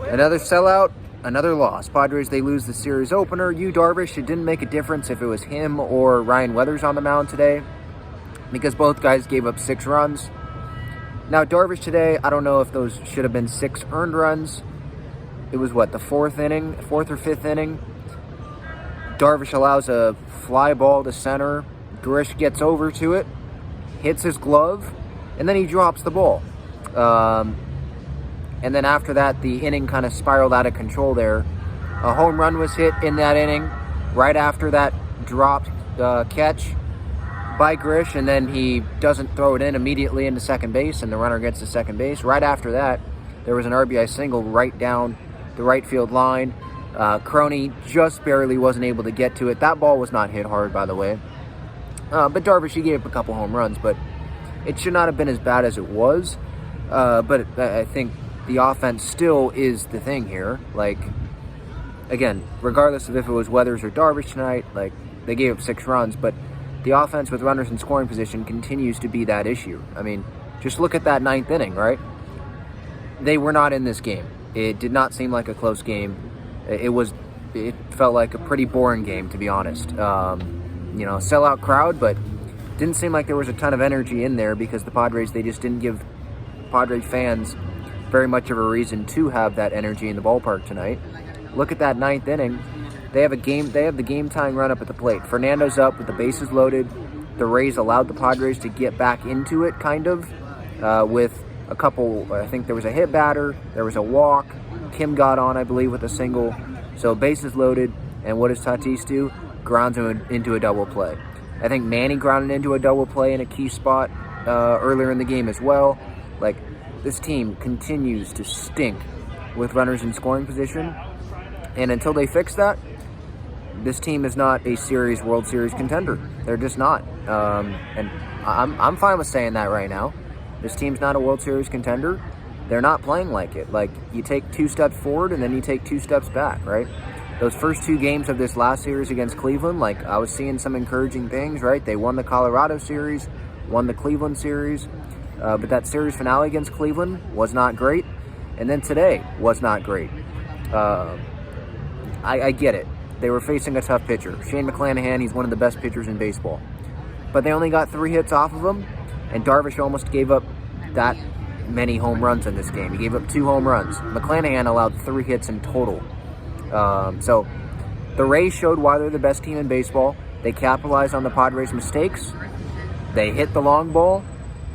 Another sellout, another loss. Padres, they lose the series opener. Yu Darvish, it didn't make a difference if it was him or Ryan Weathers on the mound today because both guys gave up 6 runs. Now, Darvish today, I don't know if those should have been 6 earned runs. It was what, the 4th or 5th inning? Darvish allows a fly ball to center. Grish gets over to it, hits his glove, and then he drops the ball. And then after that, the inning kind of spiraled out of control there. A home run was hit in that inning right after that dropped catch by Grish, and then he doesn't throw it in immediately into second base, and the runner gets to second base. Right after that, there was an RBI single right down the right field line. Crony just barely wasn't able to get to it. That ball was not hit hard, by the way. But Darvish, he gave up a couple home runs, but it should not have been as bad as it was. But I think the offense still is the thing here. Like, again, regardless of if it was Weathers or Darvish tonight, like, they gave up 6 runs, but the offense with runners in scoring position continues to be that issue. I mean, just look at that 9th inning, right? They were not in this game. It did not seem like a close game. It felt like a pretty boring game, to be honest. Sellout crowd, but didn't seem like there was a ton of energy in there because the Padres, they just didn't give Padres fans very much of a reason to have that energy in the ballpark tonight. Look at that 9th inning. They have the game-tying run up at the plate. Fernando's up with the bases loaded. The Rays allowed the Padres to get back into it, kind of, with a couple. I think there was a hit batter. There was a walk. Kim got on, I believe, with a single. So bases loaded, and what does Tatis do? Grounds him into a double play. I think Manny grounded into a double play in a key spot earlier in the game as well. Like, this team continues to stink with runners in scoring position, and until they fix that, this team is not a World Series contender. They're just not. And I'm fine with saying that right now. This team's not a World Series contender. They're not playing like it. Like, you take 2 steps forward and then you take 2 steps back, right? Those first 2 games of this last series against Cleveland, like, I was seeing some encouraging things, right? They won the Colorado series, won the Cleveland series, but that series finale against Cleveland was not great. And then today was not great. I get it. They were facing a tough pitcher. Shane McClanahan, he's one of the best pitchers in baseball. But they only got 3 hits off of him, and Darvish almost gave up that many home runs in this game. He gave up 2 home runs. McClanahan allowed 3 hits in total. So the Rays showed why they're the best team in baseball. They capitalized on the Padres' mistakes. They hit the long ball.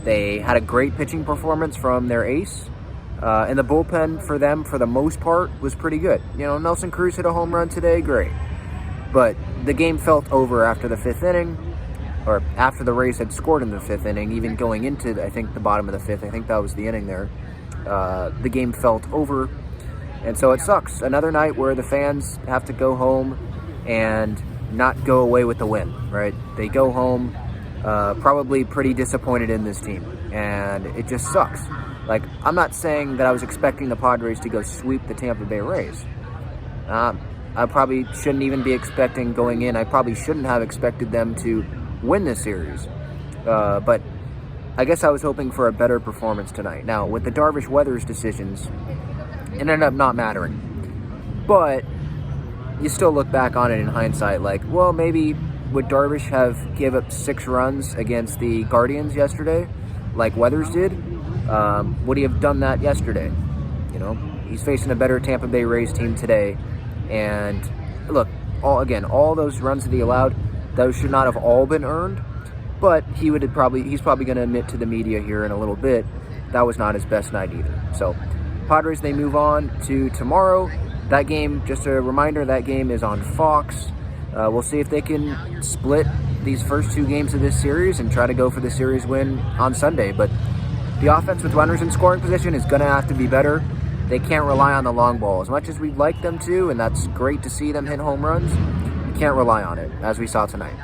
They had a great pitching performance from their ace. And the bullpen for them, for the most part, was pretty good. Nelson Cruz hit a home run today, great. But the game felt over after the 5th inning, or after the Rays had scored in the 5th inning, even going into, I think, the bottom of the 5th. I think that was the inning there. The game felt over, and so it sucks. Another night where the fans have to go home and not go away with the win, right? They go home probably pretty disappointed in this team, and it just sucks. Like, I'm not saying that I was expecting the Padres to go sweep the Tampa Bay Rays. I probably shouldn't even be expecting going in. I probably shouldn't have expected them to win this series. But I guess I was hoping for a better performance tonight. Now, with the Darvish-Weathers decisions, it ended up not mattering. But you still look back on it in hindsight like, well, maybe would Darvish have gave up 6 runs against the Guardians yesterday like Weathers did? Would he have done that yesterday? He's facing a better Tampa Bay Rays team today. And look, all those runs that he allowed, those should not have all been earned. But he's probably going to admit to the media here in a little bit that was not his best night either. So Padres, they move on to tomorrow. That game, just a reminder, that game is on Fox. We'll see if they can split these first 2 games of this series and try to go for the series win on Sunday. But the offense with runners in scoring position is going to have to be better. They can't rely on the long ball. As much as we'd like them to, and that's great to see them hit home runs, you can't rely on it, as we saw tonight.